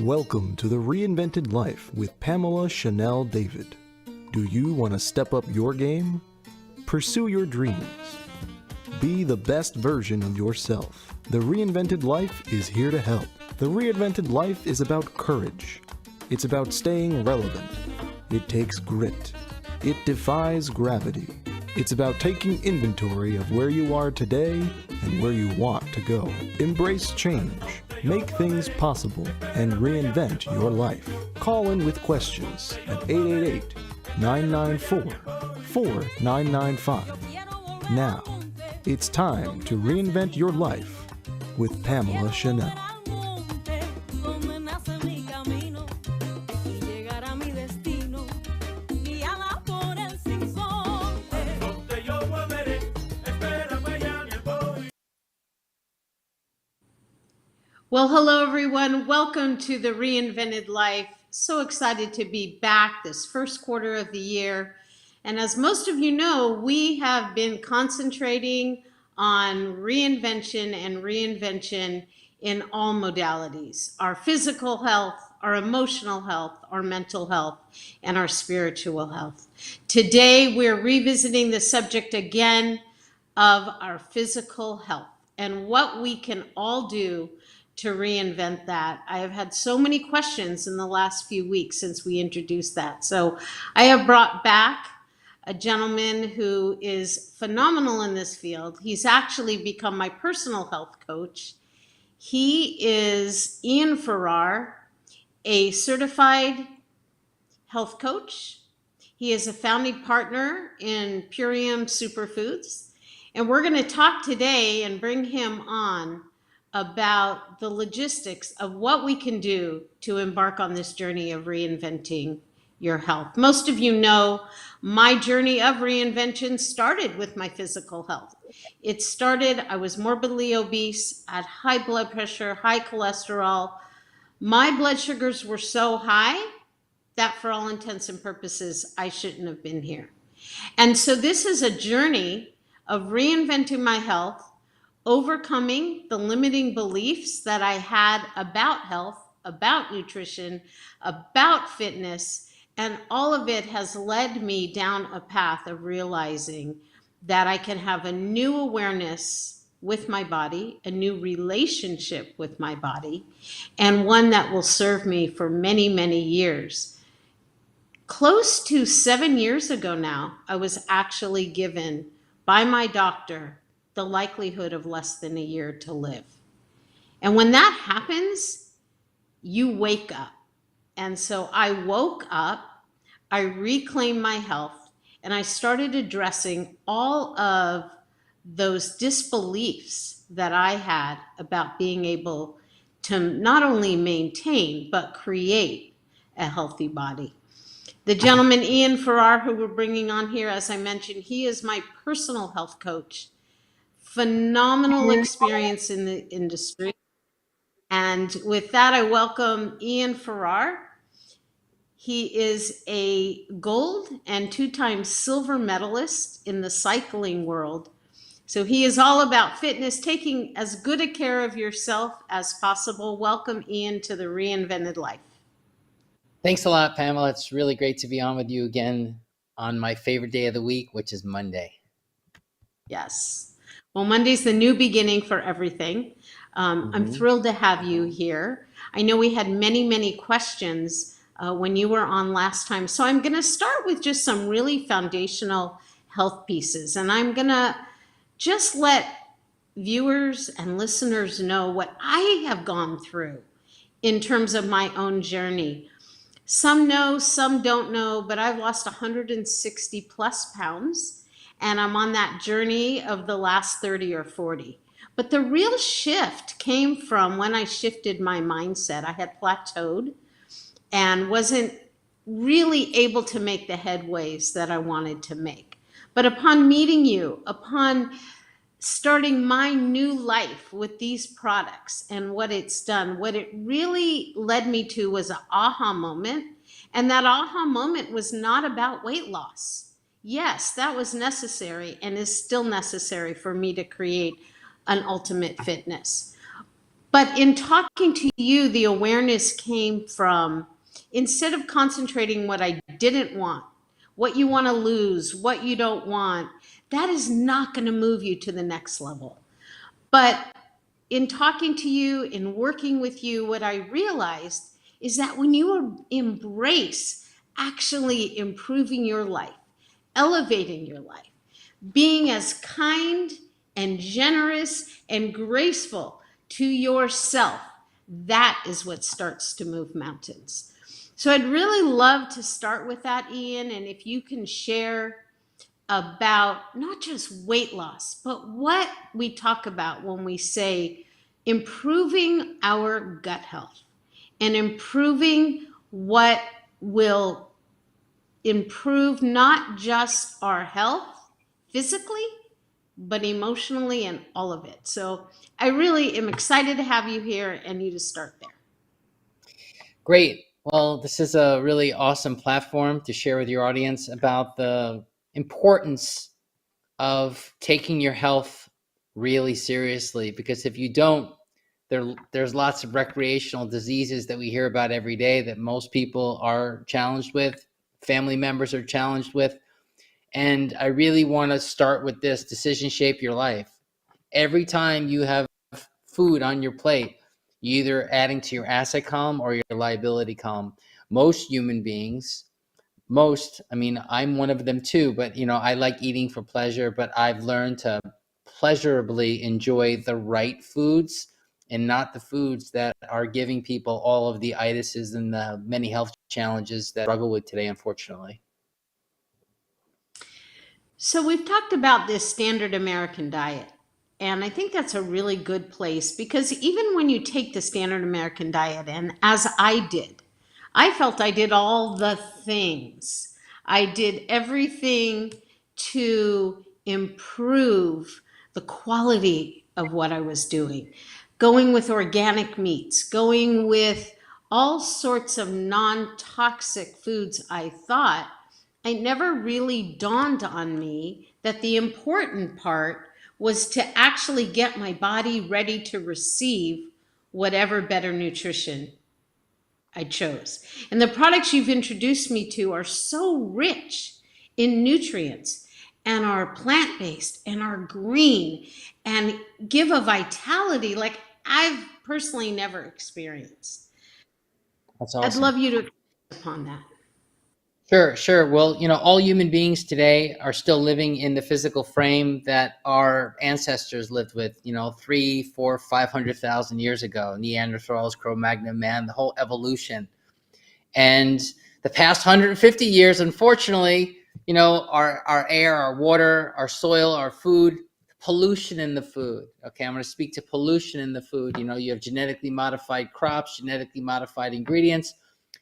Welcome to the Reinvented Life with Pamela Chanel David. Do you want to step up your game? Pursue your dreams. Be the best version of yourself. The Reinvented Life is here to help. The Reinvented Life is about courage. It's about staying relevant. It takes grit. It defies gravity. It's about taking inventory of where you are today and where you want to go. Embrace change. Make things possible and reinvent your life. Call in with questions at 888-994-4995. Now, it's time to reinvent your life with Pamela Chanel. Well, hello everyone. Welcome to the Reinvented Life. So excited to be back this first quarter of the year. And as most of you know, we have been concentrating on reinvention in all modalities: our physical health, our emotional health, our mental health, and our spiritual health. Today, we're revisiting the subject again of our physical health and what we can all do to reinvent that. I have had so many questions in the last few weeks since we introduced that. So I have brought back a gentleman who is phenomenal in this field. He's actually become my personal health coach. He is Ian Farrar, a certified health coach. He is a founding partner in Purium Superfoods. And we're going to talk today and bring him on about the logistics of what we can do to embark on this journey of reinventing your health. Most of you know my journey of reinvention started with my physical health. It started, I was morbidly obese, had high blood pressure, high cholesterol. My blood sugars were so high that for all intents and purposes, I shouldn't have been here. And so this is a journey of reinventing my health, overcoming the limiting beliefs that I had about health, about nutrition, about fitness, and all of it has led me down a path of realizing that I can have a new awareness with my body, a new relationship with my body, and one that will serve me for many, many years. Close to 7 years ago now, I was actually given by my doctor the likelihood of less than a year to live. And when that happens, you wake up. And so I woke up, I reclaimed my health, and I started addressing all of those disbeliefs that I had about being able to not only maintain, but create a healthy body. The gentleman, Ian Farrar, who we're bringing on here, as I mentioned, he is my personal health coach. Phenomenal experience in the industry. And with that, I welcome Ian Farrar. He is a gold and 2-time silver medalist in the cycling world. So he is all about fitness, taking as good a care of yourself as possible. Welcome, Ian, to the Reinvented Life. Thanks a lot, Pamela. It's really great to be on with you again on my favorite day of the week, which is Monday. Yes. Well, Monday's the new beginning for everything. I'm thrilled to have you here. I know we had many, many questions when you were on last time. So I'm going to start with just some really foundational health pieces. And I'm going to just let viewers and listeners know what I have gone through in terms of my own journey. Some know, some don't know, but I've lost 160 plus pounds. And I'm on that journey of the last 30 or 40. But the real shift came from when I shifted my mindset. I had plateaued and wasn't really able to make the headways that I wanted to make. But upon meeting you, upon starting my new life with these products and what it's done, what it really led me to was an aha moment. And that aha moment was not about weight loss. Yes, that was necessary and is still necessary for me to create an ultimate fitness. But in talking to you, the awareness came from, instead of concentrating what I didn't want, what you want to lose, what you don't want, that is not going to move you to the next level. But in talking to you, in working with you, what I realized is that when you embrace actually improving your life, elevating your life, being as kind and generous and graceful to yourself, that is what starts to move mountains. So I'd really love to start with that, Ian, and if you can share about not just weight loss, but what we talk about when we say improving our gut health and improving what will improve not just our health physically, but emotionally and all of it. So I really am excited to have you here and you to start there. Great. Well, this is a really awesome platform to share with your audience about the importance of taking your health really seriously, because if you don't, there's lots of recreational diseases that we hear about every day that most people are challenged with, family members are challenged with. And I really want to start with this: decision shape your life. Every time you have food on your plate, you're either adding to your asset column or your liability column. Most human beings, I mean, I'm one of them too, but I like eating for pleasure, but I've learned to pleasurably enjoy the right foods and not the foods that are giving people all of the itises and the many health challenges that I struggle with today, unfortunately. So we've talked about this standard American diet. And I think that's a really good place because even when you take the standard American diet, and as I did, I felt I did all the things. I did everything to improve the quality of what I was doing, going with organic meats, going with all sorts of non toxic foods, I thought. It never really dawned on me that the important part was to actually get my body ready to receive whatever better nutrition I chose. And the products you've introduced me to are so rich in nutrients and are plant based and are green and give a vitality like I've personally never experienced. That's I'd awesome. love you to expand upon that. Sure. Well, all human beings today are still living in the physical frame that our ancestors lived with, 3, 4, 500,000 years ago. Neanderthals, Cro-Magnon man, the whole evolution. And the past 150 years, unfortunately, our air, our water, our soil, our food, pollution in the food. Okay, I'm going to speak to pollution in the food. You have genetically modified crops, genetically modified ingredients,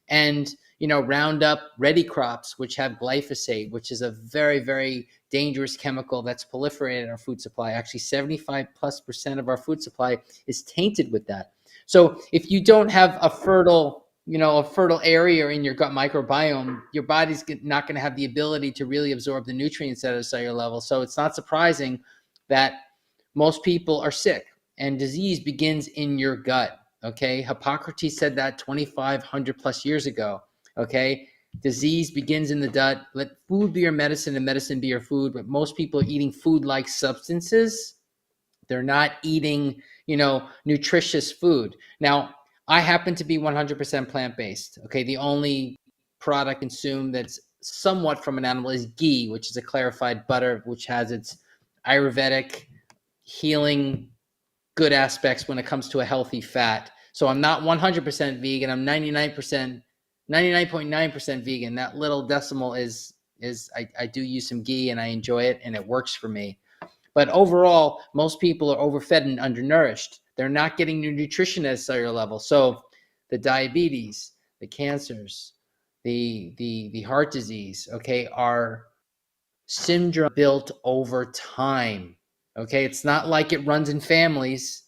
and Roundup Ready crops, which have glyphosate, which is a very, very dangerous chemical that's proliferated in our food supply. Actually, 75+% of our food supply is tainted with that. So if you don't have a fertile area in your gut microbiome, your body's not going to have the ability to really absorb the nutrients at a cellular level. So it's not surprising that most people are sick, and disease begins in your gut. Okay, Hippocrates said that 2,500 plus years ago. Okay, disease begins in the gut. Let food be your medicine and medicine be your food. But most people are eating food-like substances. They're not eating, nutritious food. Now, I happen to be 100% plant-based. Okay, the only product consumed that's somewhat from an animal is ghee, which is a clarified butter, which has its Ayurvedic healing good aspects when it comes to a healthy fat. So I'm not 100% vegan. I'm 99.9% vegan. That little decimal is I do use some ghee and I enjoy it and it works for me. But overall, most people are overfed and undernourished. They're not getting new nutrition at a cellular level. So the diabetes, the cancers, the heart disease, okay, are syndrome built over time. Okay, it's not like it runs in families.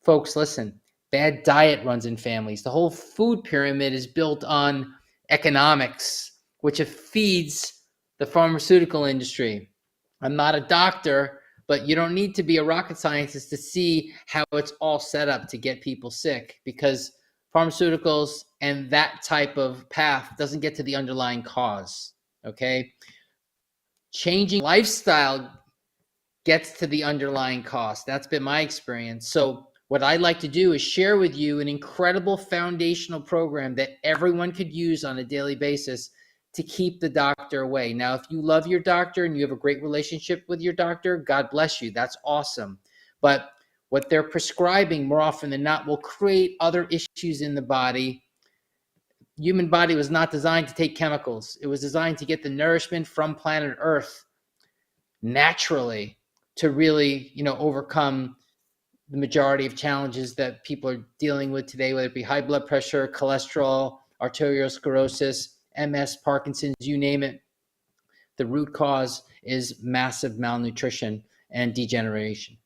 Folks, listen, bad diet runs in families. The whole food pyramid is built on economics, which feeds the pharmaceutical industry. I'm not a doctor, but you don't need to be a rocket scientist to see how it's all set up to get people sick, because pharmaceuticals and that type of path doesn't get to the underlying cause. Okay. Changing lifestyle gets to the underlying cost. That's been my experience. So what I like to do is share with you an incredible foundational program that everyone could use on a daily basis to keep the doctor away. Now, if you love your doctor and you have a great relationship with your doctor, God bless you. That's awesome. But what they're prescribing more often than not will create other issues in the body. Human body was not designed to take chemicals. It was designed to get the nourishment from planet Earth naturally to really, overcome the majority of challenges that people are dealing with today, whether it be high blood pressure, cholesterol, arteriosclerosis, MS, Parkinson's, you name it. The root cause is massive malnutrition and degeneration.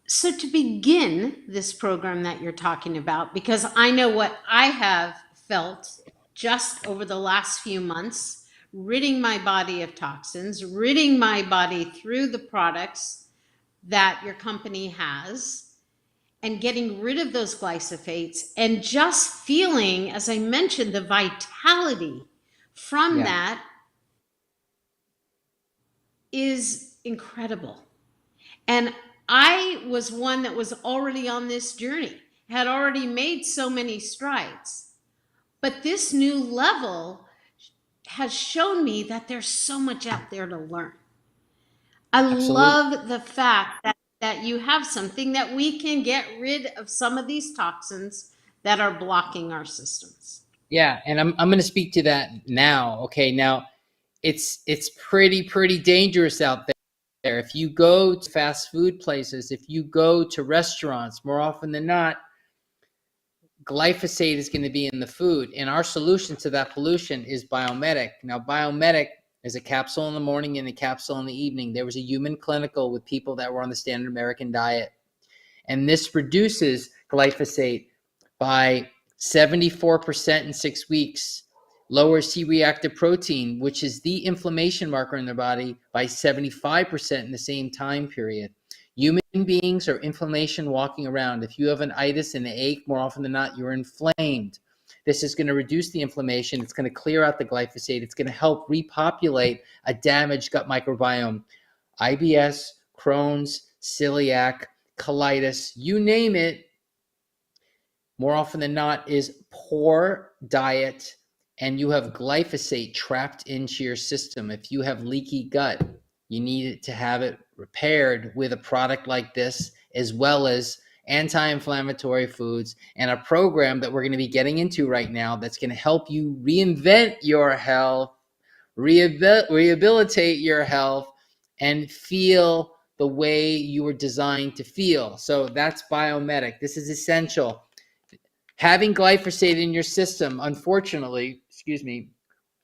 So to begin this program that you're talking about, because I know what I have felt just over the last few months, ridding my body of toxins, ridding my body through the products that your company has, and getting rid of those glyphosates, and just feeling, as I mentioned, the vitality from that is incredible. And I was one that was already on this journey, had already made so many strides. But this new level has shown me that there's so much out there to learn. I love the fact that you have something that we can get rid of some of these toxins that are blocking our systems. Yeah, and I'm going to speak to that now. Okay, now it's pretty dangerous out there. If you go to fast food places, if you go to restaurants, more often than not, glyphosate is going to be in the food. And our solution to that pollution is Biomedic. Now, Biomedic is a capsule in the morning and a capsule in the evening. There was a human clinical with people that were on the standard American diet. And this reduces glyphosate by 74% in 6 weeks, lowers C-reactive protein, which is the inflammation marker in the body, by 75% in the same time period. Human beings are inflammation walking around. If you have an itis and an ache, more often than not, you're inflamed. This is going to reduce the inflammation. It's going to clear out the glyphosate. It's going to help repopulate a damaged gut microbiome. IBS, Crohn's, celiac, colitis, you name it, more often than not, is poor diet, and you have glyphosate trapped into your system. If you have leaky gut, you need to have it repaired with a product like this, as well as anti-inflammatory foods and a program that we're going to be getting into right now that's going to help you reinvent your health, rehabilitate your health, and feel the way you were designed to feel. So that's Biomedic. This is essential. Having glyphosate in your system, unfortunately,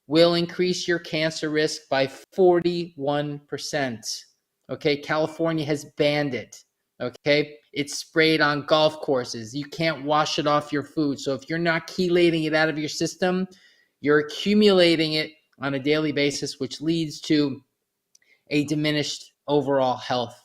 will increase your cancer risk by 41%. Okay, California has banned it. Okay, it's sprayed on golf courses. You can't wash it off your food. So if you're not chelating it out of your system, you're accumulating it on a daily basis, which leads to a diminished overall health.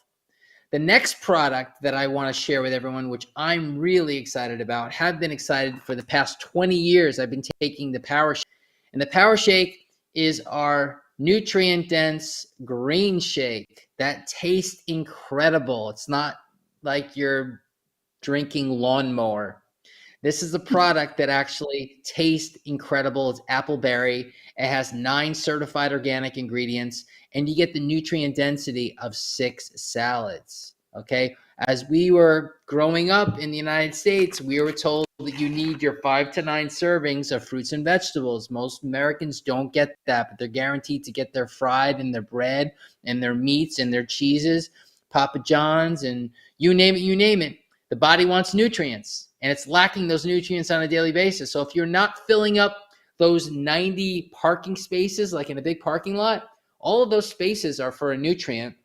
The next product that I want to share with everyone, which I'm really excited about, have been excited for the past 20 years, I've been taking the Power Shake. And the Power Shake is our nutrient-dense green shake that tastes incredible. It's not like you're drinking lawnmower. This is a product that actually tastes incredible. It's appleberry. It has 9 certified organic ingredients, and you get the nutrient density of 6 salads. Okay. As we were growing up in the United States, we were told that you need your 5 to 9 servings of fruits and vegetables. Most Americans don't get that, but they're guaranteed to get their fried and their bread and their meats and their cheeses, Papa John's, and you name it. The body wants nutrients, and it's lacking those nutrients on a daily basis. So if you're not filling up those 90 parking spaces, like in a big parking lot, all of those spaces are for a nutrient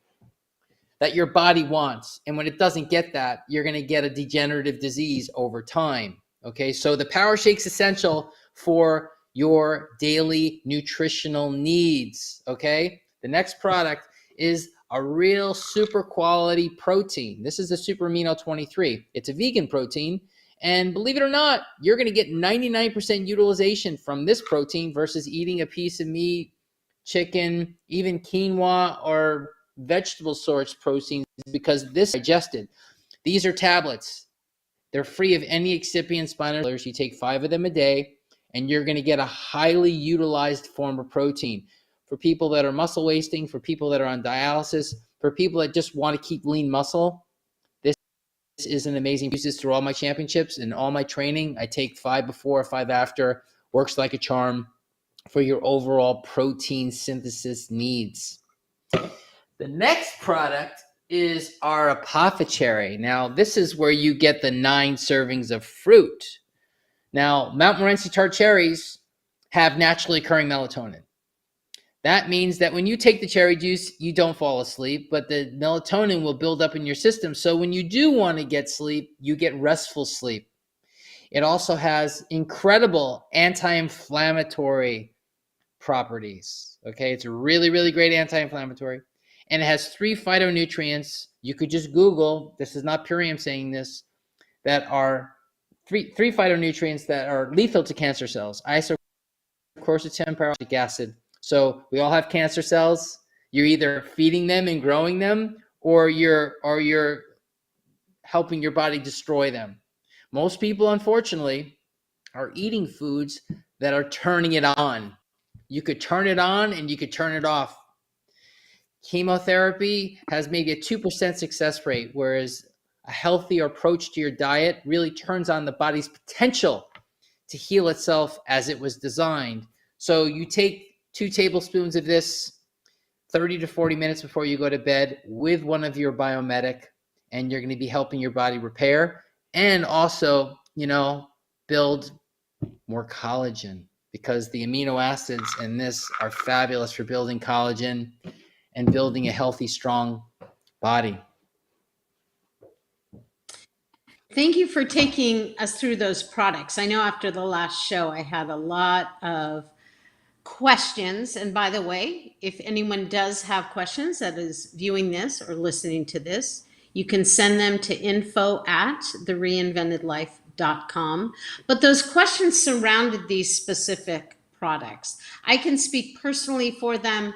that your body wants. And when it doesn't get that, you're going to get a degenerative disease over time. Okay, so the Power Shake's essential for your daily nutritional needs. Okay, The next product is a real super quality protein. This is the Super Amino 23. It's a vegan protein. And believe it or not, you're going to get 99% utilization from this protein versus eating a piece of meat, chicken, even quinoa or vegetable source proteins, because this is digested. These are tablets. They're free of any excipient spinal fillers. You take 5 of them a day, and you're going to get a highly utilized form of protein. For people that are muscle wasting, for people that are on dialysis, for people that just want to keep lean muscle, this is an amazing. I use this through all my championships and all my training. I take 5 before, 5 after. Works like a charm for your overall protein synthesis needs. The next product is our apothecary. Now, this is where you get the 9 servings of fruit. Now, Montmorency tart cherries have naturally occurring melatonin. That means that when you take the cherry juice, you don't fall asleep, but the melatonin will build up in your system. So when you do want to get sleep, you get restful sleep. It also has incredible anti-inflammatory properties. Okay, it's a really, really great anti-inflammatory. And it has 3 phytonutrients. You could just Google, this is not Purium saying this, that are three phytonutrients that are lethal to cancer cells. Isoquercetin, pyroxalic acid. So we all have cancer cells. You're either feeding them and growing them, or you're helping your body destroy them. Most people, unfortunately, are eating foods that are turning it on. You could turn it on and you could turn it off. Chemotherapy has maybe a 2% success rate, whereas a healthier approach to your diet really turns on the body's potential to heal itself as it was designed. So you take 2 tablespoons of this 30 to 40 minutes before you go to bed with one of your Biomedic, and you're going to be helping your body repair and also, build more collagen, because the amino acids in this are fabulous for building collagen and building a healthy, strong body. Thank you for taking us through those products. I know after the last show, I had a lot of questions. And by the way, if anyone does have questions that is viewing this or listening to this, you can send them to info@thereinventedlife.com. But those questions surrounded these specific products. I can speak personally for them.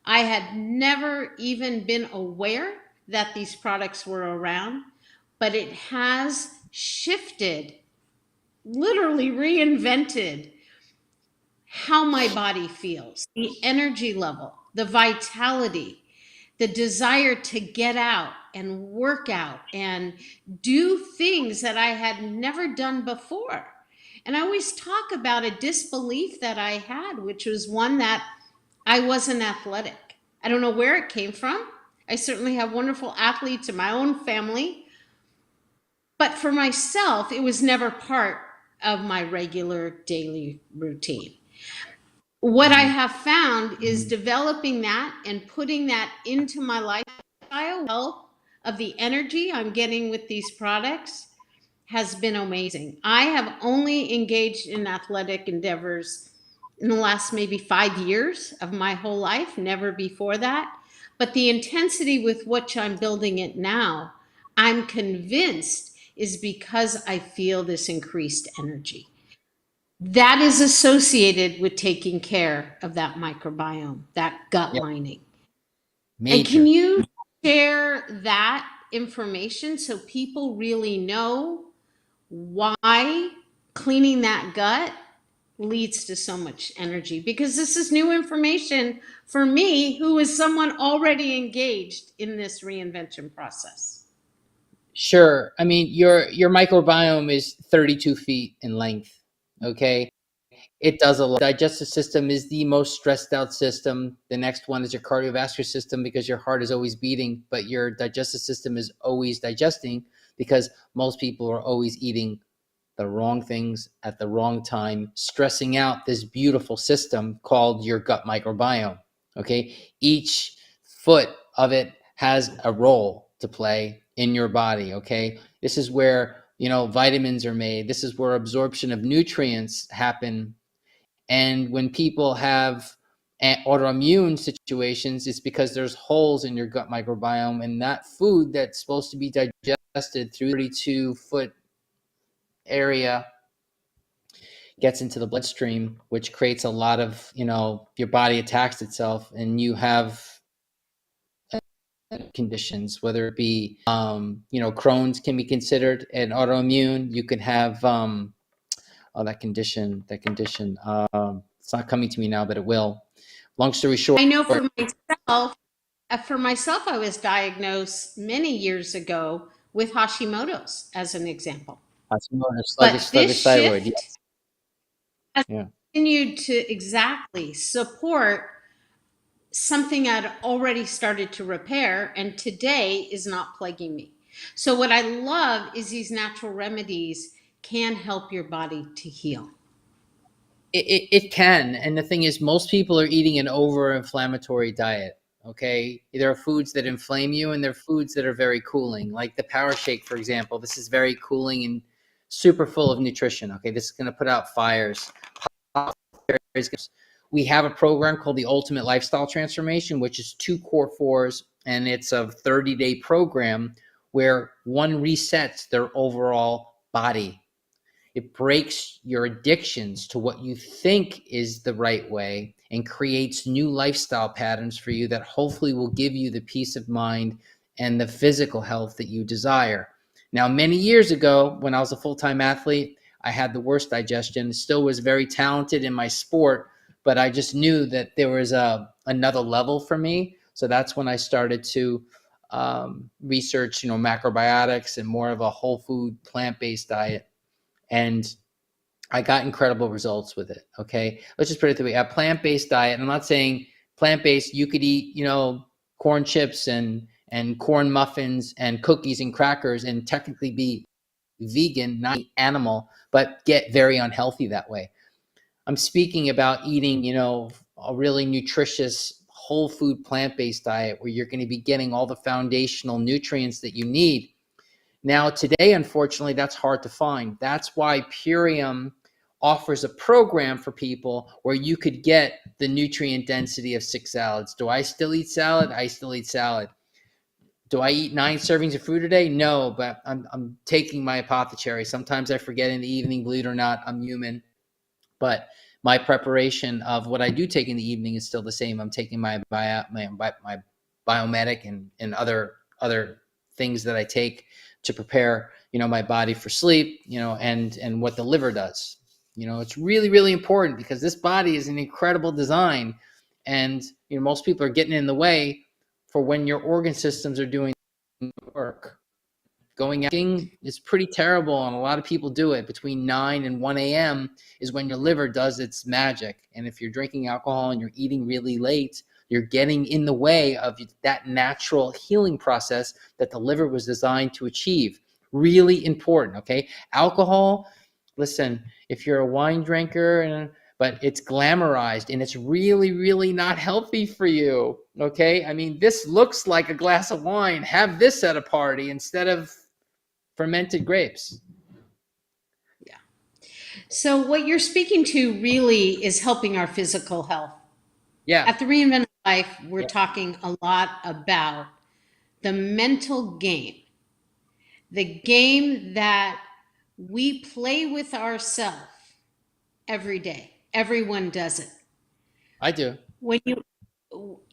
I had never even been aware that these products were around, but it has shifted, literally reinvented how my body feels, the energy level, the vitality, the desire to get out and work out and do things that I had never done before. And I always talk about a disbelief that I had, which was one that I wasn't athletic. I don't know where it came from. I certainly have wonderful athletes in my own family, but for myself, it was never part of my regular daily routine. What I have found is developing that and putting that into my lifestyle of the energy I'm getting with these products has been amazing. I have only engaged in athletic endeavors in the last maybe 5 years of my whole life, never before that. But the intensity with which I'm building it now, I'm convinced is because I feel this increased energy. That is associated with taking care of that microbiome, that gut lining. And Major. can you share that information so people really know why cleaning that gut leads to so much energy? Because this is new information for me, who is someone already engaged in this reinvention process. Sure. I mean, your microbiome is 32 feet in length. Okay. It does a lot. Digestive system is the most stressed out system. The next one is your cardiovascular system, because your heart is always beating, but your digestive system is always digesting, because most people are always eating the wrong things at the wrong time, stressing out this beautiful system called your gut microbiome. Okay. Each foot of it has a role to play in your body. Okay. This is where, vitamins are made. This is where absorption of nutrients happen. And when people have And autoimmune situations, it's because there's holes in your gut microbiome, and that food that's supposed to be digested through 32-foot area gets into the bloodstream, which creates a lot of, your body attacks itself, and you have conditions, whether it be, Crohn's can be considered an autoimmune. You can have, that condition, it's not coming to me now, but it will. Long story short, I know for myself, I was diagnosed many years ago with Hashimoto's, as an example. But this sluggish thyroid. shift has Yeah. continued to exactly support something I'd already started to repair, and today is not plaguing me. So, what I love is these natural remedies can help your body to heal. It can. And the thing is, most people are eating an over-inflammatory diet. Okay. There are foods that inflame you, and there are foods that are very cooling, like the Power Shake, for example. This is very cooling and super full of nutrition. Okay. This is going to put out fires. We have a program called the Ultimate Lifestyle Transformation, which is 2 core 4s, and it's a 30-day program where one resets their overall body. It breaks your addictions to what you think is the right way and creates new lifestyle patterns for you that hopefully will give you the peace of mind and the physical health that you desire. Now, many years ago, when I was a full-time athlete, I had the worst digestion, still was very talented in my sport, but I just knew that there was another level for me. So that's when I started to research, macrobiotics and more of a whole food plant-based diet. And I got incredible results with it. Okay. Let's just put it the way, a plant-based diet. And I'm not saying plant-based, you could eat, corn chips and corn muffins and cookies and crackers and technically be vegan, not animal, but get very unhealthy that way. I'm speaking about eating, a really nutritious whole food plant-based diet where you're going to be getting all the foundational nutrients that you need. Now, today, unfortunately, that's hard to find. That's why Purium offers a program for people where you could get the nutrient density of 6 salads. Do I still eat salad? I still eat salad. Do I eat 9 servings of fruit a day? No, but I'm taking my apothecary. Sometimes I forget in the evening, believe it or not, I'm human. But my preparation of what I do take in the evening is still the same. I'm taking my biomedic and other things that I take to prepare, my body for sleep, and what the liver does. It's really, really important because this body is an incredible design, and most people are getting in the way for when your organ systems are doing work. Going out is pretty terrible, and a lot of people do it. Between 9 and 1 a.m. is when your liver does its magic. And if you're drinking alcohol and you're eating really late, you're getting in the way of that natural healing process that the liver was designed to achieve. Really important, okay? Alcohol, listen, if you're a wine drinker, but it's glamorized and it's really, really not healthy for you, okay? I mean, this looks like a glass of wine. Have this at a party instead of fermented grapes. Yeah. So, what you're speaking to really is helping our physical health. Yeah. At the Reinvented Life, we're talking a lot about the mental game, the game that we play with ourselves every day. Everyone does it. I do. When you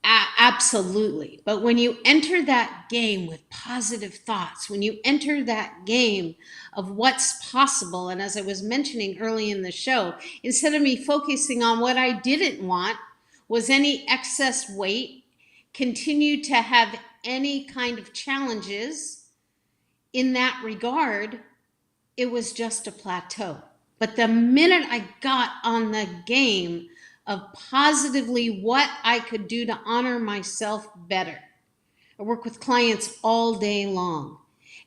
absolutely, but when you enter that game with positive thoughts, when you enter that game of what's possible, and as I was mentioning early in the show, instead of me focusing on what I didn't want, was any excess weight, continue to have any kind of challenges in that regard, it was just a plateau. But the minute I got on the game of positively what I could do to honor myself better, I work with clients all day long.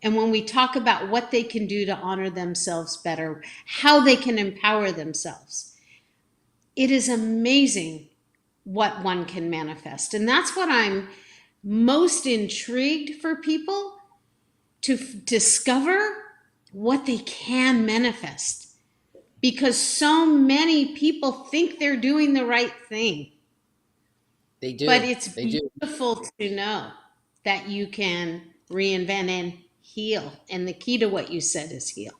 And when we talk about what they can do to honor themselves better, how they can empower themselves, it is amazing what one can manifest. And that's what I'm most intrigued for people to discover what they can manifest, because so many people think they're doing the right thing. They do. But it's They do. beautiful to know that you can reinvent and heal. And the key to what you said is heal.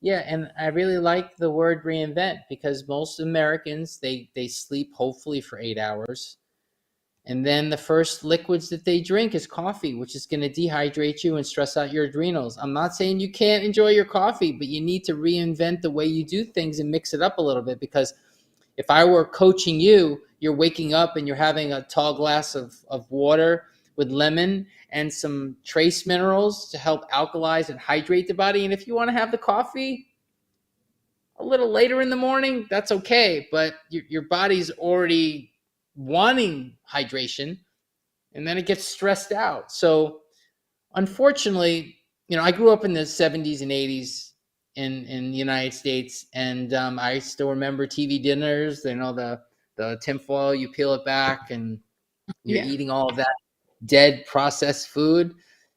Yeah, and I really like the word reinvent because most Americans they sleep hopefully for 8 hours. And then the first liquids that they drink is coffee, which is going to dehydrate you and stress out your adrenals. I'm not saying you can't enjoy your coffee, but you need to reinvent the way you do things and mix it up a little bit. Because if I were coaching you, you're waking up and you're having a tall glass of water with lemon and some trace minerals to help alkalize and hydrate the body. And if you want to have the coffee a little later in the morning, that's okay. But your body's already wanting hydration, and then it gets stressed out. So unfortunately, I grew up in the 70s and 80s in the United States, and I still remember TV dinners. The tinfoil, you peel it back, and you're Yeah. eating all of that dead processed food.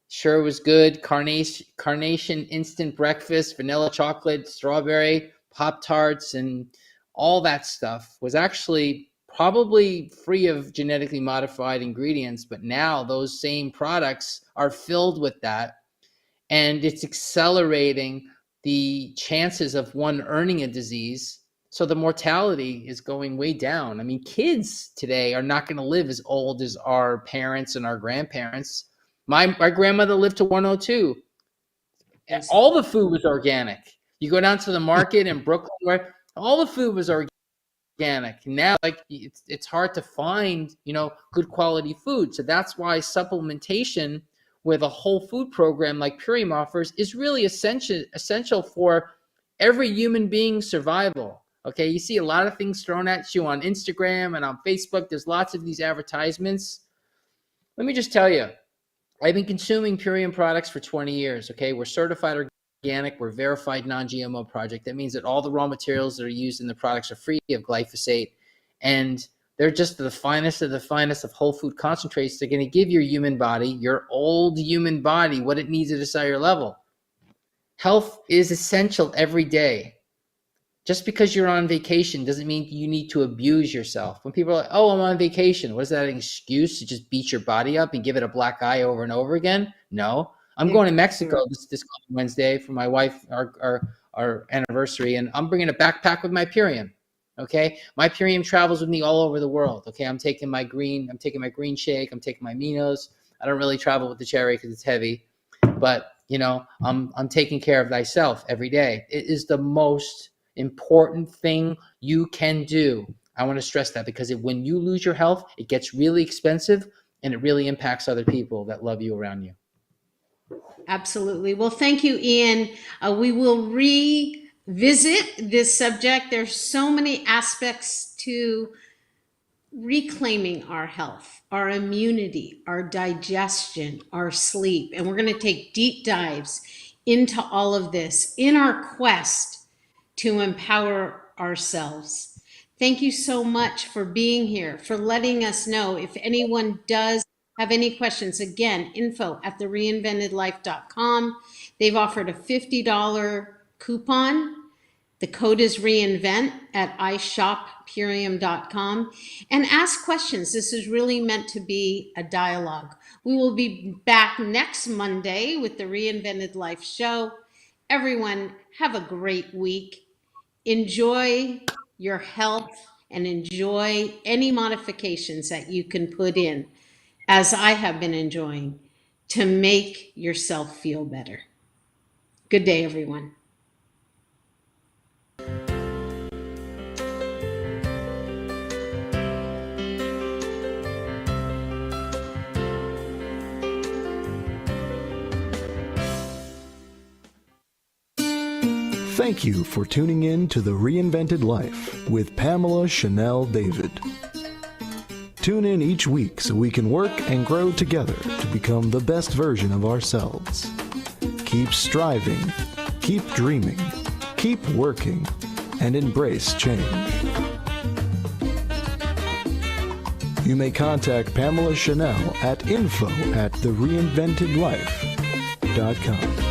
Sure was good. Carnation instant breakfast, vanilla chocolate, strawberry, Pop-Tarts, and all that stuff was actually probably free of genetically modified ingredients. But now those same products are filled with that, and it's accelerating the chances of one earning a disease. So the mortality is going way down. I mean, kids today are not going to live as old as our parents and our grandparents. My grandmother lived to 102. Yes. All the food was organic. You go down to the market in Brooklyn, where all the food was organic. Now, like, it's hard to find, good quality food. So that's why supplementation with a whole food program like Purium offers is really essential for every human being's survival. Okay, you see a lot of things thrown at you on Instagram and on Facebook. There's lots of these advertisements. Let me just tell you, I've been consuming Purium products for 20 years. Okay, we're certified organic, we're verified non-GMO project. That means that all the raw materials that are used in the products are free of glyphosate, and they're just the finest of whole food concentrates. They're going to give your human body, your old human body, what it needs at a cellular level. Health is essential every day. Just because you're on vacation doesn't mean you need to abuse yourself. When people are like, oh, I'm on vacation, what is that, an excuse to just beat your body up and give it a black eye over and over again? No. I'm going to Mexico this coming Wednesday for my wife, our anniversary, and I'm bringing a backpack with my Purium. Okay, my Purium travels with me all over the world. Okay, I'm taking my green shake, I'm taking my Minos. I don't really travel with the cherry because it's heavy, but I'm taking care of thyself every day. It is the most important thing you can do. I want to stress that because when you lose your health, it gets really expensive and it really impacts other people that love you around you. Absolutely. Well, thank you, Ian. We will revisit this subject. There's so many aspects to reclaiming our health, our immunity, our digestion, our sleep. And we're going to take deep dives into all of this in our quest to empower ourselves. Thank you so much for being here, for letting us know. If anyone does have any questions, again, info@thereinventedlife.com. They've offered a $50 coupon. The code is reinvent at ishoppurium.com, and ask questions. This is really meant to be a dialogue. We will be back next Monday with the Reinvented Life show. Everyone, have a great week. Enjoy your health and enjoy any modifications that you can put in, as I have been enjoying, to make yourself feel better. Good day, everyone. Thank you for tuning in to The Reinvented Life with Pamela Chanel David. Tune in each week so we can work and grow together to become the best version of ourselves. Keep striving, keep dreaming, keep working, and embrace change. You may contact Pamela Chanel at info@thereinventedlife.com.